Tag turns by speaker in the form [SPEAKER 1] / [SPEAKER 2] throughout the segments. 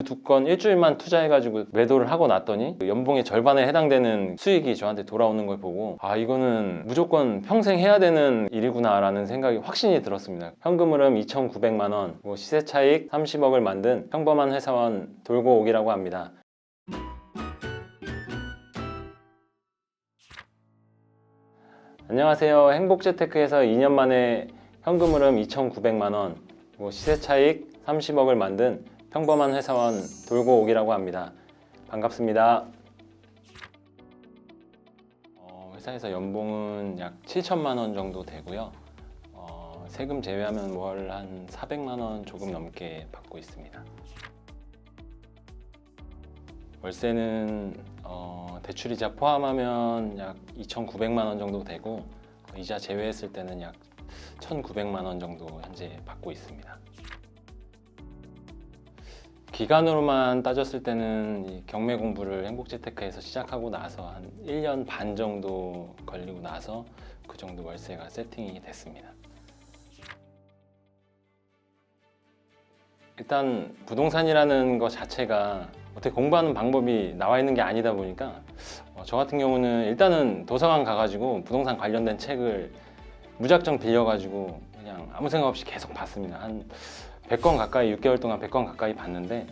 [SPEAKER 1] 두 건 일주일만 투자해가지고 매도를 하고 났더니 연봉의 절반에 해당되는 수익이 저한테 돌아오는 걸 보고 아, 이거는 무조건 평생 해야 되는 일이구나 라는 생각이 확신이 들었습니다. 현금 흐름 2,900만 원, 시세 차익 30억을 만든 평범한 회사원 돌고 오기라고 합니다. 안녕하세요. 행복재테크에서 2년 만에 현금 흐름 2,900만 원, 시세 차익 30억을 만든 평범한 회사원 돌고 오기라고 합니다. 반갑습니다. 회사에서 연봉은 약 7천만 원 정도 되고요. 세금 제외하면 월 한 400만 원 조금 넘게 받고 있습니다. 월세는 대출이자 포함하면 약 2,900만 원 정도 되고 이자 제외했을 때는 약 1,900만 원 정도 현재 받고 있습니다. 기간으로만 따졌을 때는 이 경매 공부를 행복재테크에서 시작하고 나서 한 1년 반 정도 걸리고 나서 그 정도 월세가 세팅이 됐습니다. 일단 부동산이라는 것 자체가 어떻게 공부하는 방법이 나와 있는 게 아니다 보니까 저 같은 경우는 일단은 도서관 가가지고 부동산 관련된 책을 무작정 빌려가지고 그냥 아무 생각 없이 계속 봤습니다. 한 100권 가까이, 6개월 동안 100권 가까이 봤는데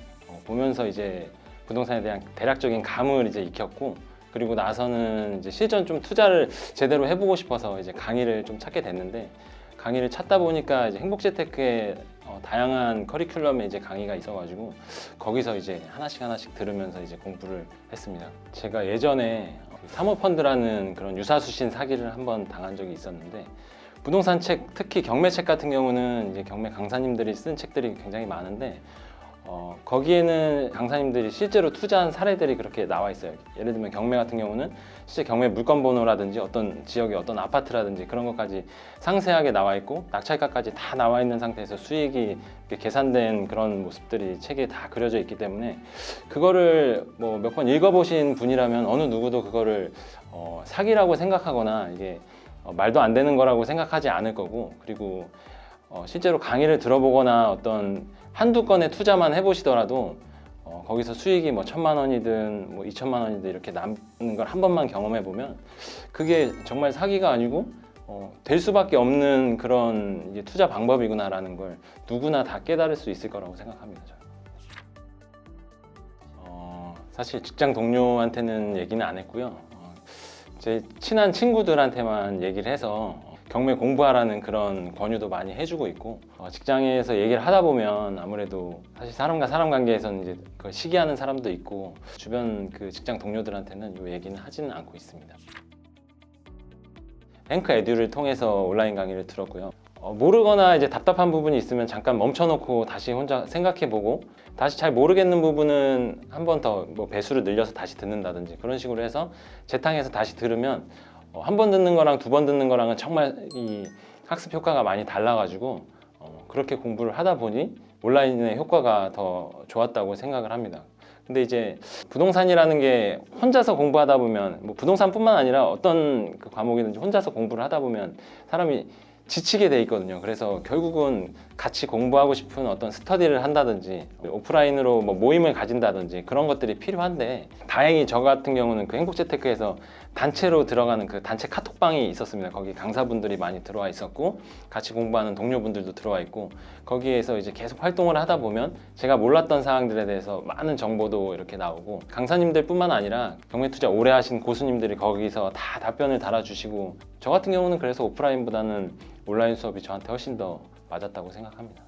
[SPEAKER 1] 보면서 이제 부동산에 대한 대략적인 감을 이제 익혔고, 그리고 나서는 이제 실전 좀 투자를 제대로 해보고 싶어서 이제 강의를 좀 찾게 됐는데, 강의를 찾다 보니까 이제 행복재테크에 다양한 커리큘럼에 이제 강의가 있어가지고 거기서 이제 하나씩 들으면서 이제 공부를 했습니다. 제가 예전에 사모펀드라는 그런 유사수신 사기를 한번 당한 적이 있었는데, 부동산 책, 특히 경매 책 같은 경우는 이제 경매 강사님들이 쓴 책들이 굉장히 많은데 거기에는 강사님들이 실제로 투자한 사례들이 그렇게 나와 있어요. 예를 들면 경매 같은 경우는 실제 경매 물건 번호라든지 어떤 지역의 어떤 아파트라든지 그런 것까지 상세하게 나와 있고 낙찰가까지 다 나와 있는 상태에서 수익이 계산된 그런 모습들이 책에 다 그려져 있기 때문에 그거를 뭐 몇 번 읽어보신 분이라면 어느 누구도 그거를 사기라고 생각하거나 이게 말도 안 되는 거라고 생각하지 않을 거고, 그리고 실제로 강의를 들어보거나 어떤 한두 건의 투자만 해보시더라도 거기서 수익이 뭐 1,000만 원이든 뭐 2,000만 원이든 이렇게 남는 걸 한 번만 경험해 보면 그게 정말 사기가 아니고 될 수밖에 없는 그런 이제 투자 방법이구나라는 걸 누구나 다 깨달을 수 있을 거라고 생각합니다. 사실 직장 동료한테는 얘기는 안 했고요. 제 친한 친구들한테만 얘기를 해서 경매 공부하라는 그런 권유도 많이 해주고 있고, 직장에서 얘기를 하다 보면 아무래도 사실 사람과 사람 관계에서는 이제 그 시기하는 사람도 있고 주변 그 직장 동료들한테는 이 얘기는 하지는 않고 있습니다. 행크 에듀를 통해서 온라인 강의를 들었고요. 모르거나 이제 답답한 부분이 있으면 잠깐 멈춰놓고 다시 혼자 생각해보고, 다시 잘 모르겠는 부분은 한 번 더 뭐 배수를 늘려서 다시 듣는다든지 그런 식으로 해서 재탕해서 다시 들으면 한 번 듣는 거랑 두 번 듣는 거랑은 정말 이 학습 효과가 많이 달라가지고 그렇게 공부를 하다 보니 온라인의 효과가 더 좋았다고 생각을 합니다. 근데 이제 부동산이라는 게 혼자서 공부하다 보면 뭐 부동산뿐만 아니라 어떤 그 과목이든지 혼자서 공부를 하다 보면 사람이 지치게 돼 있거든요. 그래서 결국은 같이 공부하고 싶은 어떤 스터디를 한다든지 오프라인으로 뭐 모임을 가진다든지 그런 것들이 필요한데, 다행히 저 같은 경우는 그 행복재테크에서 단체로 들어가는 그 단체 카톡방이 있었습니다. 거기 강사분들이 많이 들어와 있었고 같이 공부하는 동료분들도 들어와 있고, 거기에서 이제 계속 활동을 하다 보면 제가 몰랐던 사항들에 대해서 많은 정보도 이렇게 나오고, 강사님들 뿐만 아니라 경매 투자 오래 하신 고수님들이 거기서 다 답변을 달아주시고, 저 같은 경우는 그래서 오프라인보다는 온라인 수업이 저한테 훨씬 더 맞았다고 생각합니다.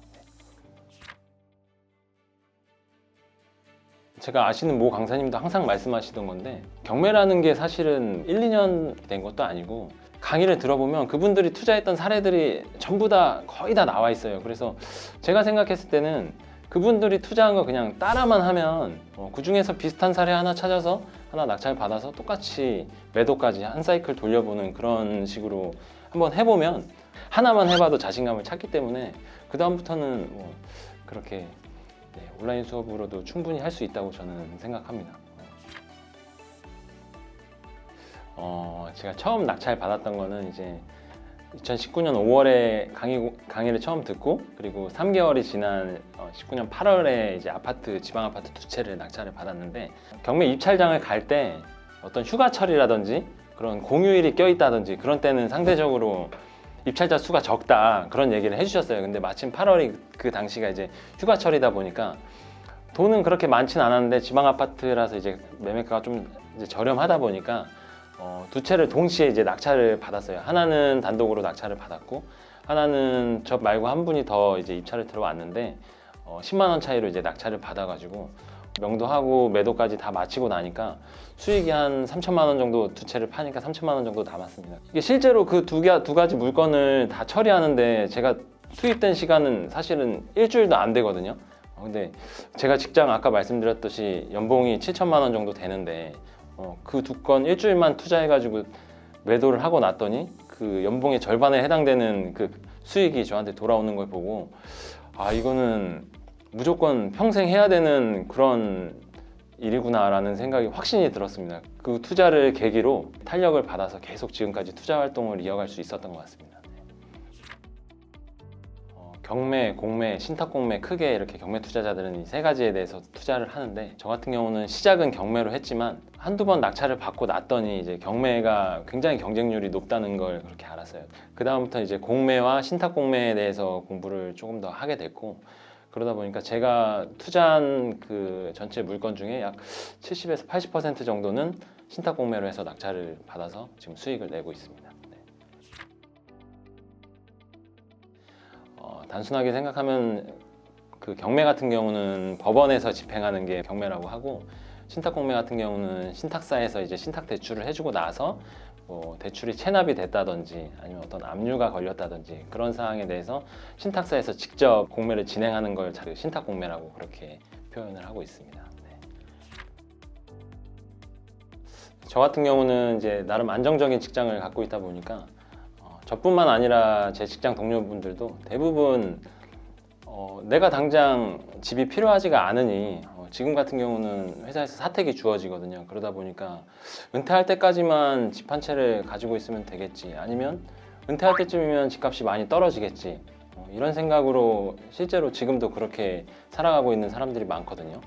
[SPEAKER 1] 제가 아시는 모 강사님도 항상 말씀하시던 건데, 경매라는 게 사실은 1, 2년 된 것도 아니고 강의를 들어보면 그분들이 투자했던 사례들이 전부 다 거의 다 나와 있어요. 그래서 제가 생각했을 때는 그분들이 투자한 거 그냥 따라만 하면 그 중에서 비슷한 사례 하나 찾아서 하나 낙찰 받아서 똑같이 매도까지 한 사이클 돌려보는 그런 식으로 한번 해보면 하나만 해봐도 자신감을 찾기 때문에 그 다음부터는 뭐 그렇게 온라인 수업으로도 충분히 할 수 있다고 저는 생각합니다. 제가 처음 낙찰 받았던 거는 이제 2019년 5월에 강의를 처음 듣고 그리고 3개월이 지난 19년 8월에 이제 지방 아파트 2채를 낙찰을 받았는데 경매 입찰장을 갈 때 어떤 휴가철이라든지 그런 공휴일이 껴있다든지 그런 때는 상대적으로 입찰자 수가 적다 그런 얘기를 해주셨어요. 근데 마침 8월이 그 당시가 이제 휴가철이다 보니까 돈은 그렇게 많진 않았는데 지방 아파트라서 이제 매매가가 좀 이제 저렴하다 보니까 2채를 동시에 이제 낙찰을 받았어요. 하나는 단독으로 낙찰을 받았고 하나는 저 말고 한 분이 더 이제 입찰을 들어왔는데 10만 원 차이로 이제 낙찰을 받아가지고 명도하고 매도까지 다 마치고 나니까 수익이 한 3천만 원 정도 2채를 파니까 3천만 원 정도 남았습니다. 이게 실제로 그 두 가지 물건을 다 처리하는데 제가 투입된 시간은 사실은 일주일도 안 되거든요. 근데 제가 직장 아까 말씀드렸듯이 연봉이 7천만 원 정도 되는데 그 2건 일주일만 투자해가지고 매도를 하고 났더니 그 연봉의 절반에 해당되는 그 수익이 저한테 돌아오는 걸 보고 아 이거는 무조건 평생 해야 되는 그런 일이구나 라는 생각이 확신이 들었습니다. 그 투자를 계기로 탄력을 받아서 계속 지금까지 투자 활동을 이어갈 수 있었던 것 같습니다. 경매, 공매, 신탁 공매 크게 이렇게 경매 투자자들은 이 3가지에 대해서 투자를 하는데 저 같은 경우는 시작은 경매로 했지만 한두 번 낙찰을 받고 났더니 이제 경매가 굉장히 경쟁률이 높다는 걸 그렇게 알았어요. 그 다음부터 이제 공매와 신탁 공매에 대해서 공부를 조금 더 하게 됐고 그러다 보니까 제가 투자한 그 전체 물건 중에 약 70에서 80% 정도는 신탁 공매로 해서 낙찰을 받아서 지금 수익을 내고 있습니다. 단순하게 생각하면 그 경매 같은 경우는 법원에서 집행하는 게 경매라고 하고 신탁 공매 같은 경우는 신탁사에서 이제 신탁 대출을 해주고 나서 뭐 대출이 체납이 됐다든지 아니면 어떤 압류가 걸렸다든지 그런 사항에 대해서 신탁사에서 직접 공매를 진행하는 걸 신탁 공매라고 그렇게 표현을 하고 있습니다. 저 같은 경우는 이제 나름 안정적인 직장을 갖고 있다 보니까 저뿐만 아니라 제 직장 동료분들도 대부분 내가 당장 집이 필요하지가 않으니 지금 같은 경우는 회사에서 사택이 주어지거든요. 그러다 보니까 은퇴할 때까지만 집 한 채를 가지고 있으면 되겠지 아니면 은퇴할 때쯤이면 집값이 많이 떨어지겠지 이런 생각으로 실제로 지금도 그렇게 살아가고 있는 사람들이 많거든요.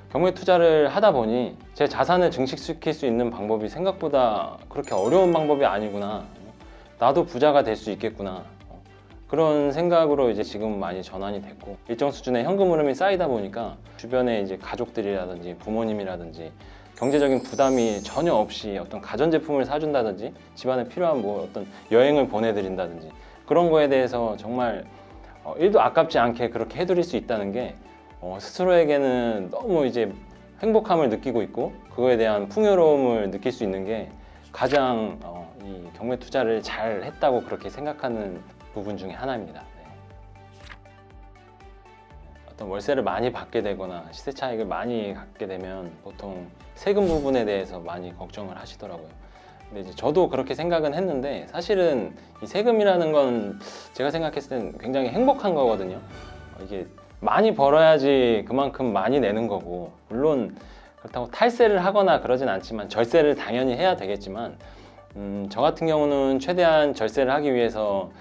[SPEAKER 1] 경매 투자를 하다 보니 제 자산을 증식시킬 수 있는 방법이 생각보다 그렇게 어려운 방법이 아니구나. 나도 부자가 될 수 있겠구나 그런 생각으로 이제 지금 많이 전환이 됐고 일정 수준의 현금 흐름이 쌓이다 보니까 주변에 이제 가족들이라든지 부모님이라든지 경제적인 부담이 전혀 없이 어떤 가전제품을 사준다든지 집안에 필요한 뭐 어떤 여행을 보내드린다든지 그런 거에 대해서 정말 1도 아깝지 않게 그렇게 해드릴 수 있다는 게 스스로에게는 너무 이제 행복함을 느끼고 있고 그거에 대한 풍요로움을 느낄 수 있는 게 가장 이 경매 투자를 잘 했다고 그렇게 생각하는 부분 중에 하나입니다. 어떤 월세를 많이 받게 되거나 시세 차익을 많이 갖게 되면 보통 세금 부분에 대해서 많이 걱정을 하시더라고요. 근데 이제 저도 그렇게 생각은 했는데 사실은 이 세금이라는 건 제가 생각했을 땐 굉장히 행복한 거거든요. 이게 많이 벌어야지 그만큼 많이 내는 거고 물론 그렇다고 탈세를 하거나 그러진 않지만 절세를 당연히 해야 되겠지만 저 같은 경우는 최대한 절세를 하기 위해서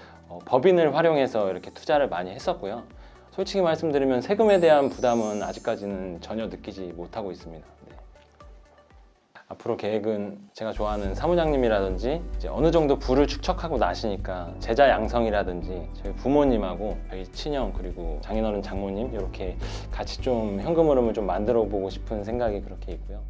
[SPEAKER 1] 법인을 활용해서 이렇게 투자를 많이 했었고요. 솔직히 말씀드리면 세금에 대한 부담은 아직까지는 전혀 느끼지 못하고 있습니다. 앞으로 계획은 제가 좋아하는 사무장님이라든지 이제 어느 정도 부를 축적하고 나시니까 제자 양성이라든지 저희 부모님하고 저희 친형 그리고 장인어른 장모님 이렇게 같이 좀 현금 흐름을 좀 만들어 보고 싶은 생각이 그렇게 있고요.